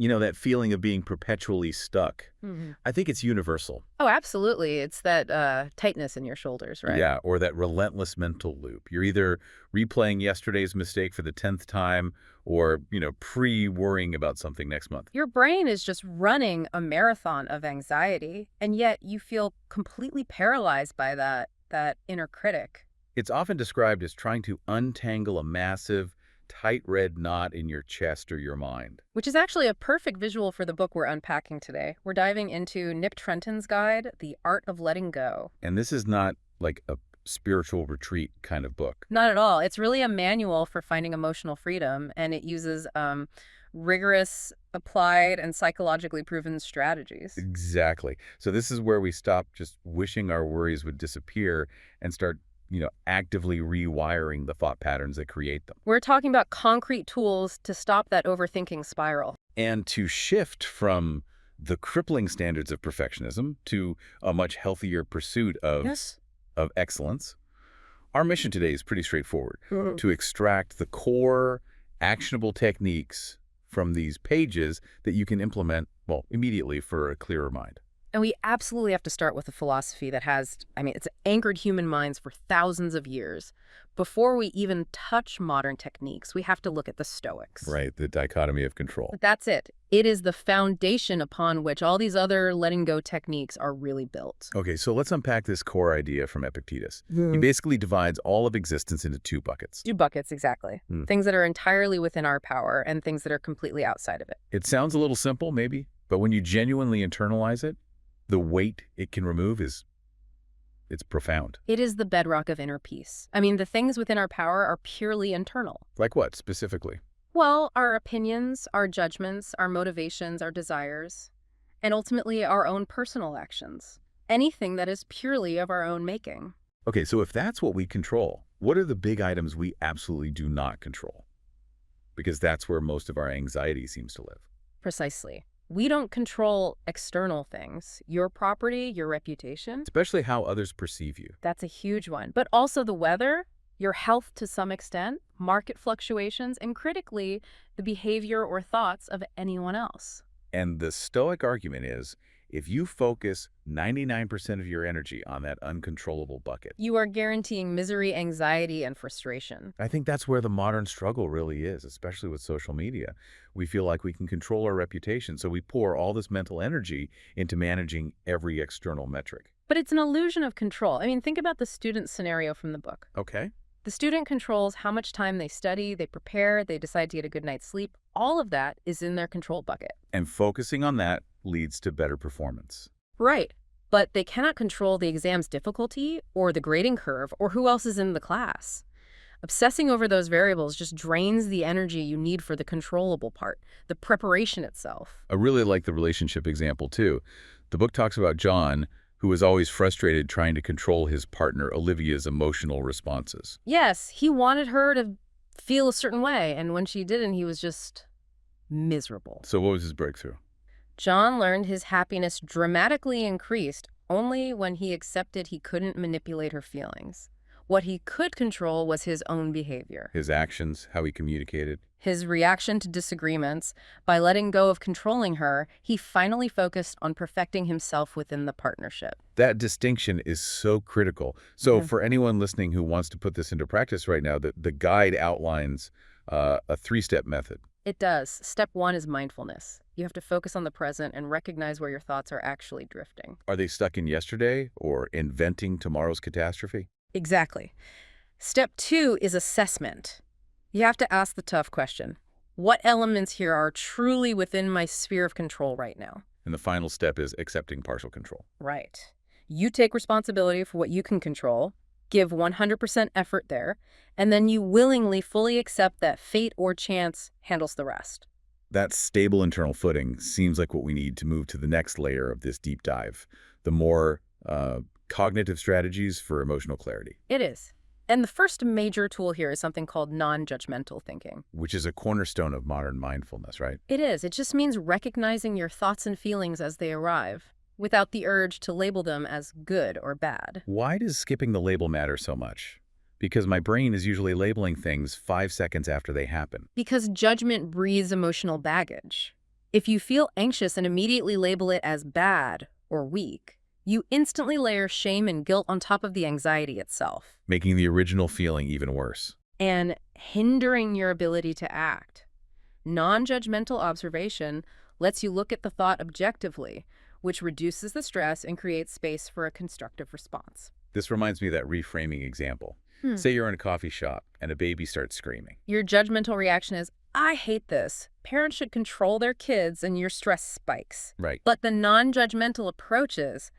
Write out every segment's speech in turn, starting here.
You know, that feeling of being perpetually stuck. Mhm. I think it's universal. Oh, absolutely. It's that tightness in your shoulders, right? Yeah, or that relentless mental loop. You're either replaying yesterday's mistake for the 10th time or, pre-worrying about something next month. Your brain is just running a marathon of anxiety, and yet you feel completely paralyzed by that inner critic. It's often described as trying to untangle a massive, tight red knot in your chest or your mind. Which is actually a perfect visual for the book we're unpacking today. We're diving into Nick Trenton's guide, The Art of Letting Go. And this is not like a spiritual retreat kind of book. Not at all. It's really a manual for finding emotional freedom, and it uses rigorous, applied, and psychologically proven strategies. Exactly. So this is where we stop just wishing our worries would disappear and start, actively rewiring the thought patterns that create them. We're talking about concrete tools to stop that overthinking spiral. And to shift from the crippling standards of perfectionism to a much healthier pursuit of excellence. Our mission today is pretty straightforward, to extract the core actionable techniques from these pages that you can implement, well, immediately for a clearer mind. And we absolutely have to start with a philosophy that has, it's anchored human minds for thousands of years. Before we even touch modern techniques, we have to look at the Stoics. Right, the dichotomy of control. But that's it. It is the foundation upon which all these other letting go techniques are really built. Okay, so let's unpack this core idea from Epictetus. He basically divides all of existence into two buckets. Two buckets, exactly. Hmm. Things that are entirely within our power and things that are completely outside of it. It sounds a little simple, maybe, but when you genuinely internalize it, the weight it can remove it's profound. It is the bedrock of inner peace. The things within our power are purely internal. Like what, specifically? Well, our opinions, our judgments, our motivations, our desires, and ultimately our own personal actions. Anything that is purely of our own making. Okay, so if that's what we control, what are the big items we absolutely do not control? Because that's where most of our anxiety seems to live. Precisely. We don't control external things. Your property, your reputation. Especially how others perceive you. That's a huge one. But also the weather, your health to some extent, market fluctuations, and critically, the behavior or thoughts of anyone else. And the Stoic argument is, if you focus 99% of your energy on that uncontrollable bucket, you are guaranteeing misery, anxiety, and frustration. I think that's where the modern struggle really is, especially with social media. We feel like we can control our reputation, so we pour all this mental energy into managing every external metric. But it's an illusion of control. Think about the student scenario from the book. Okay. The student controls how much time they study, they prepare, they decide to get a good night's sleep. All of that is in their control bucket. And focusing on that leads to better performance. Right. But they cannot control the exam's difficulty or the grading curve or who else is in the class. Obsessing over those variables just drains the energy you need for the controllable part, the preparation itself. I really like the relationship example, too. The book talks about John, who was always frustrated trying to control his partner Olivia's emotional responses. Yes, he wanted her to feel a certain way, and when she didn't, he was just miserable. So what was his breakthrough? John learned his happiness dramatically increased only when he accepted he couldn't manipulate her feelings. What he could control was his own behavior. His actions, how he communicated. His reaction to disagreements. By letting go of controlling her, he finally focused on perfecting himself within the partnership. That distinction is so critical. So for anyone listening who wants to put this into practice right now, the guide outlines a 3-step method. It does. Step 1 is mindfulness. You have to focus on the present and recognize where your thoughts are actually drifting. Are they stuck in yesterday or inventing tomorrow's catastrophe? Exactly. Step 2 is assessment. You have to ask the tough question. What elements here are truly within my sphere of control right now? And the final step is accepting partial control. Right. You take responsibility for what you can control, give 100% effort there, and then you willingly fully accept that fate or chance handles the rest. That stable internal footing seems like what we need to move to the next layer of this deep dive, the more cognitive strategies for emotional clarity. It is. And the first major tool here is something called non-judgmental thinking. Which is a cornerstone of modern mindfulness, right? It is. It just means recognizing your thoughts and feelings as they arrive, without the urge to label them as good or bad. Why does skipping the label matter so much? Because my brain is usually labeling things 5 seconds after they happen. Because judgment breeds emotional baggage. If you feel anxious and immediately label it as bad or weak, you instantly layer shame and guilt on top of the anxiety itself, making the original feeling even worse. and hindering your ability to act. Non-judgmental observation lets you look at the thought objectively, which reduces the stress and creates space for a constructive response. This reminds me of that reframing example. Say you're in a coffee shop and a baby starts screaming. Your judgmental reaction is, I hate this. Parents should control their kids, and your stress spikes. Right. But the non-judgmental approach is,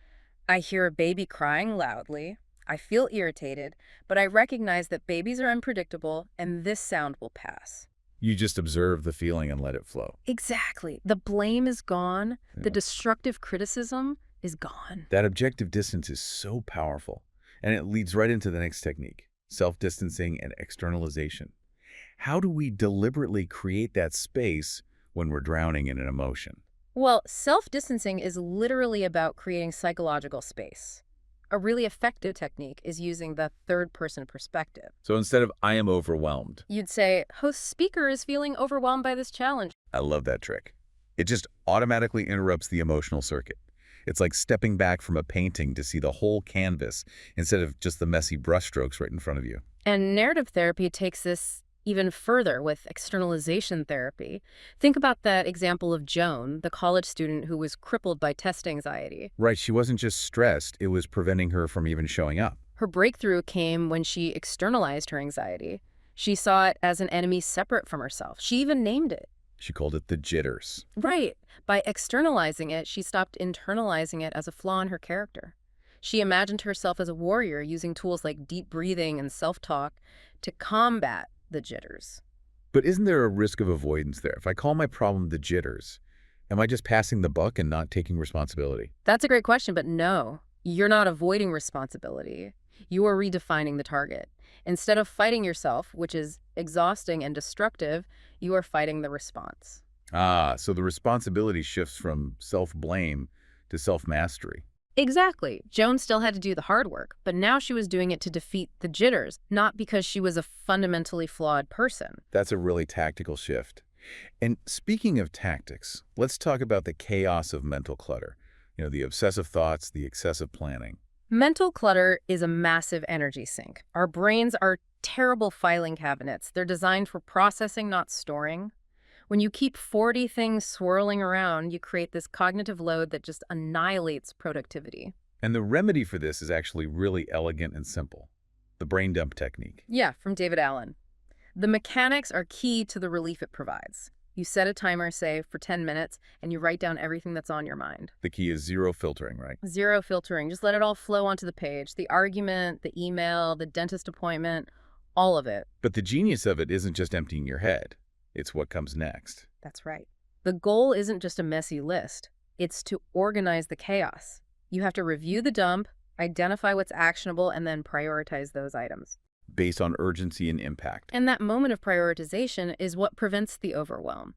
I hear a baby crying loudly. I feel irritated, but I recognize that babies are unpredictable, and this sound will pass. You just observe the feeling and let it flow. Exactly. The blame is gone. The destructive criticism is gone. That objective distance is so powerful, and it leads right into the next technique, self-distancing and externalization. How do we deliberately create that space when we're drowning in an emotion? Well, self-distancing is literally about creating psychological space. A really effective technique is using the third-person perspective. So instead of I am overwhelmed, You'd say, host speaker is feeling overwhelmed by this challenge. I love that trick. It just automatically interrupts the emotional circuit. It's like stepping back from a painting to see the whole canvas instead of just the messy brushstrokes right in front of you. And narrative therapy takes this even further with externalization therapy. Think about that example of Joan, the college student who was crippled by test anxiety. Right, she wasn't just stressed, it was preventing her from even showing up. Her breakthrough came when she externalized her anxiety. She saw it as an enemy separate from herself. She even named it. She called it the jitters. Right. By externalizing it, she stopped internalizing it as a flaw in her character. She imagined herself as a warrior using tools like deep breathing and self-talk to combat the jitters. But isn't there a risk of avoidance there? If I call my problem the jitters, am I just passing the buck and not taking responsibility? That's a great question, but no, you're not avoiding responsibility. You are redefining the target. Instead of fighting yourself, which is exhausting and destructive, you are fighting the response. So the responsibility shifts from self-blame to self-mastery. Exactly. Joan still had to do the hard work, but now she was doing it to defeat the jitters, not because she was a fundamentally flawed person. That's a really tactical shift. And speaking of tactics, let's talk about the chaos of mental clutter. You know, the obsessive thoughts, the excessive planning. Mental clutter is a massive energy sink. Our brains are terrible filing cabinets. They're designed for processing, not storing. When you keep 40 things swirling around, you create this cognitive load that just annihilates productivity. And the remedy for this is actually really elegant and simple. The brain dump technique. Yeah, from David Allen. The mechanics are key to the relief it provides. You set a timer, say, for 10 minutes, and you write down everything that's on your mind. The key is zero filtering, right? Zero filtering. Just let it all flow onto the page. The argument, the email, the dentist appointment, all of it. But the genius of it isn't just emptying your head. It's what comes next. That's right. The goal isn't just a messy list. It's to organize the chaos. You have to review the dump, identify what's actionable, and then prioritize those items. Based on urgency and impact. And that moment of prioritization is what prevents the overwhelm.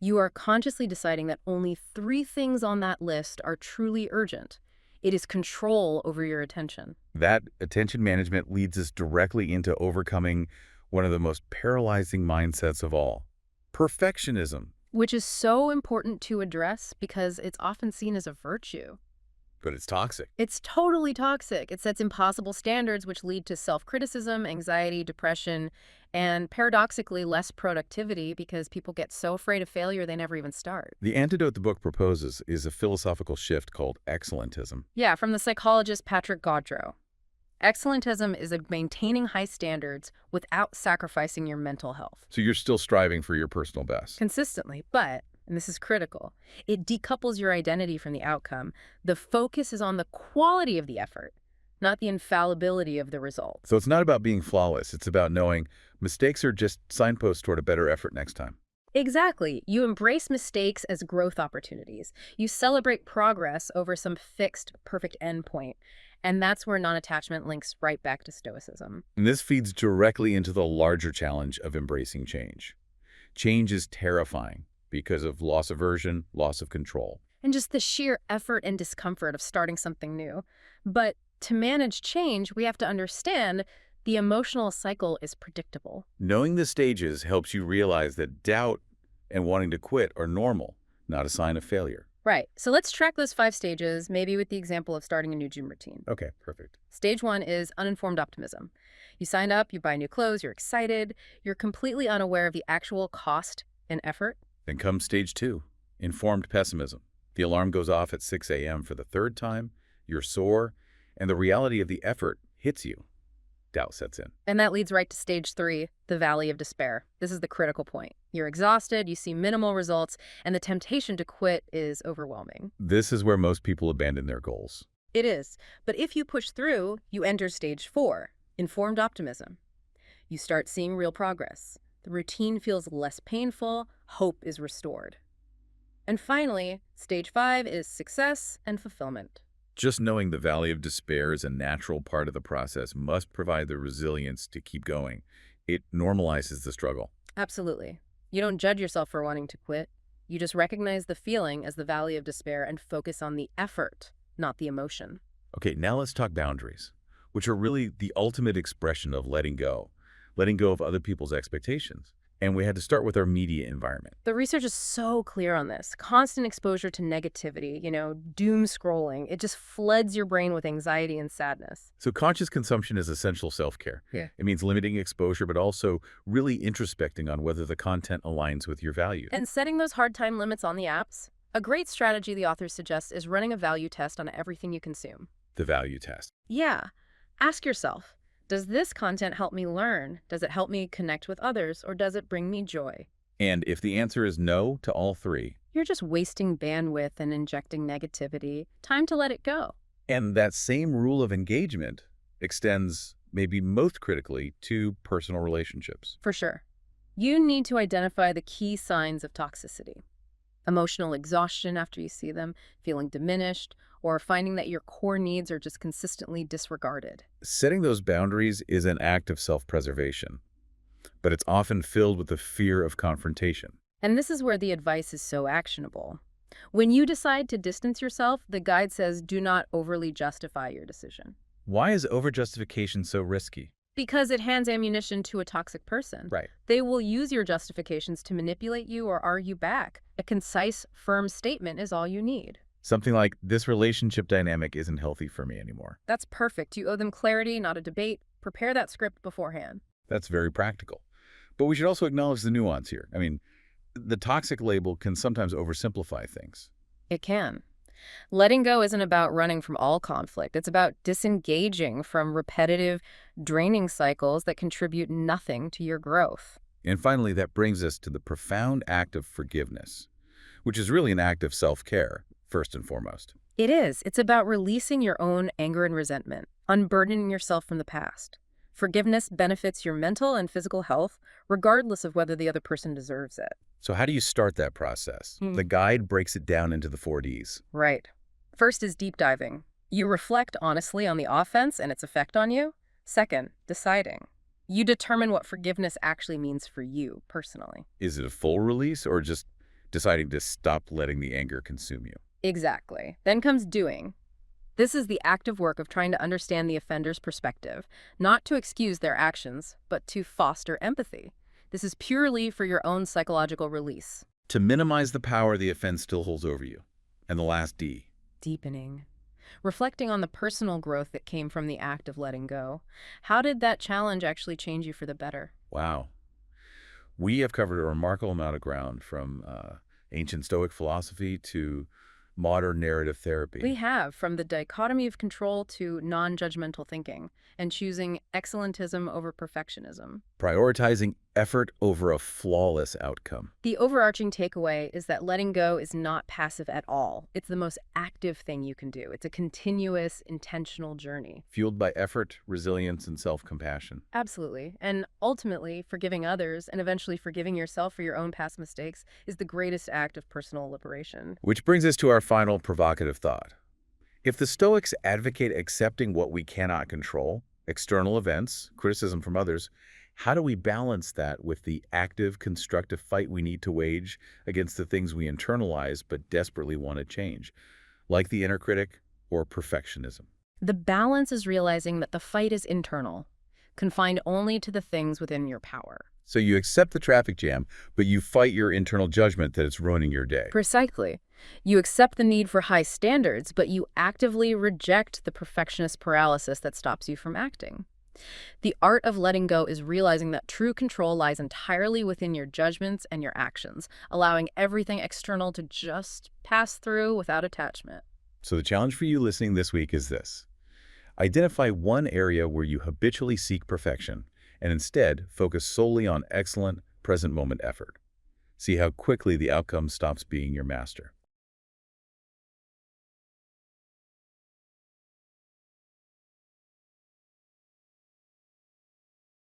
You are consciously deciding that only 3 things on that list are truly urgent. It is control over your attention. That attention management leads us directly into overcoming one of the most paralyzing mindsets of all, perfectionism. Which is so important to address because it's often seen as a virtue. But it's toxic. It's totally toxic. It sets impossible standards which lead to self-criticism, anxiety, depression, and paradoxically less productivity because people get so afraid of failure they never even start. The antidote the book proposes is a philosophical shift called excellentism. Yeah, from the psychologist Patrick Gaudreau. Excellentism is maintaining high standards without sacrificing your mental health. So you're still striving for your personal best. Consistently, but, and this is critical, it decouples your identity from the outcome. The focus is on the quality of the effort, not the infallibility of the result. So it's not about being flawless. It's about knowing mistakes are just signposts toward a better effort next time. Exactly. You embrace mistakes as growth opportunities. You celebrate progress over some fixed, perfect endpoint. And that's where non-attachment links right back to Stoicism. And this feeds directly into the larger challenge of embracing change. Change is terrifying because of loss aversion, loss of control. And just the sheer effort and discomfort of starting something new. But to manage change, we have to understand the emotional cycle is predictable. Knowing the stages helps you realize that doubt and wanting to quit are normal, not a sign of failure. Right. So let's track those 5 stages, maybe with the example of starting a new gym routine. Okay, perfect. Stage 1 is uninformed optimism. You sign up, you buy new clothes, you're excited, you're completely unaware of the actual cost and effort. Then comes stage 2, informed pessimism. The alarm goes off at 6 a.m. for the third time, you're sore, and the reality of the effort hits you. Doubt sets in. And that leads right to stage 3, the valley of despair. This is the critical point. You're exhausted, you see minimal results, and the temptation to quit is overwhelming. This is where most people abandon their goals. It is. But if you push through, you enter stage 4, informed optimism. You start seeing real progress. The routine feels less painful, hope is restored. And finally, stage 5 is success and fulfillment. Just knowing the valley of despair is a natural part of the process must provide the resilience to keep going. It normalizes the struggle. Absolutely. You don't judge yourself for wanting to quit. You just recognize the feeling as the valley of despair and focus on the effort, not the emotion. Okay, now let's talk boundaries, which are really the ultimate expression of letting go of other people's expectations. And we had to start with our media environment. The research is so clear on this. Constant exposure to negativity, doom scrolling, it just floods your brain with anxiety and sadness. So conscious consumption is essential self-care. Yeah. It means limiting exposure, but also really introspecting on whether the content aligns with your values. And setting those hard time limits on the apps. A great strategy the authors suggest is running a value test on everything you consume. The value test. Yeah. Ask yourself, does this content help me learn? Does it help me connect with others? Or does it bring me joy? And if the answer is no to all three, you're just wasting bandwidth and injecting negativity. Time to let it go. And that same rule of engagement extends, maybe most critically, to personal relationships. For sure. You need to identify the key signs of toxicity. Emotional exhaustion after you see them, feeling diminished, or finding that your core needs are just consistently disregarded. Setting those boundaries is an act of self-preservation, but it's often filled with the fear of confrontation. And this is where the advice is so actionable. When you decide to distance yourself, the guide says do not overly justify your decision. Why is over-justification so risky? Because it hands ammunition to a toxic person. Right. They will use your justifications to manipulate you or argue back. A concise, firm statement is all you need. Something like, this relationship dynamic isn't healthy for me anymore. That's perfect. You owe them clarity, not a debate. Prepare that script beforehand. That's very practical. But we should also acknowledge the nuance here. I mean, the toxic label can sometimes oversimplify things. It can. Letting go isn't about running from all conflict. It's about disengaging from repetitive, draining cycles that contribute nothing to your growth. And finally, that brings us to the profound act of forgiveness, which is really an act of self-care, first and foremost. It is. It's about releasing your own anger and resentment, unburdening yourself from the past. Forgiveness benefits your mental and physical health, regardless of whether the other person deserves it. So how do you start that process? The guide breaks it down into the 4 Ds. Right. First is deep diving. You reflect honestly on the offense and its effect on you. Second, deciding. You determine what forgiveness actually means for you personally. Is it a full release or just deciding to stop letting the anger consume you? Exactly. Then comes doing. This is the active work of trying to understand the offender's perspective, not to excuse their actions, but to foster empathy. This is purely for your own psychological release. To minimize the power the offense still holds over you. And the last D. Deepening. Reflecting on the personal growth that came from the act of letting go. How did that challenge actually change you for the better? Wow. We have covered a remarkable amount of ground, from ancient Stoic philosophy to modern narrative therapy. We have, from the dichotomy of control to non-judgmental thinking, and choosing excellentism over perfectionism. Prioritizing effort over a flawless outcome. The overarching takeaway is that letting go is not passive at all. It's the most active thing you can do. It's a continuous, intentional journey. Fueled by effort, resilience, and self-compassion. Absolutely. And ultimately, forgiving others and eventually forgiving yourself for your own past mistakes is the greatest act of personal liberation. Which brings us to our final provocative thought. If the Stoics advocate accepting what we cannot control, external events, criticism from others, how do we balance that with the active, constructive fight we need to wage against the things we internalize but desperately want to change, like the inner critic or perfectionism? The balance is realizing that the fight is internal, confined only to the things within your power. So you accept the traffic jam, but you fight your internal judgment that it's ruining your day. Precisely. You accept the need for high standards, but you actively reject the perfectionist paralysis that stops you from acting. The art of letting go is realizing that true control lies entirely within your judgments and your actions, allowing everything external to just pass through without attachment. So the challenge for you listening this week is this. Identify one area where you habitually seek perfection and instead focus solely on excellent, present moment effort. See how quickly the outcome stops being your master.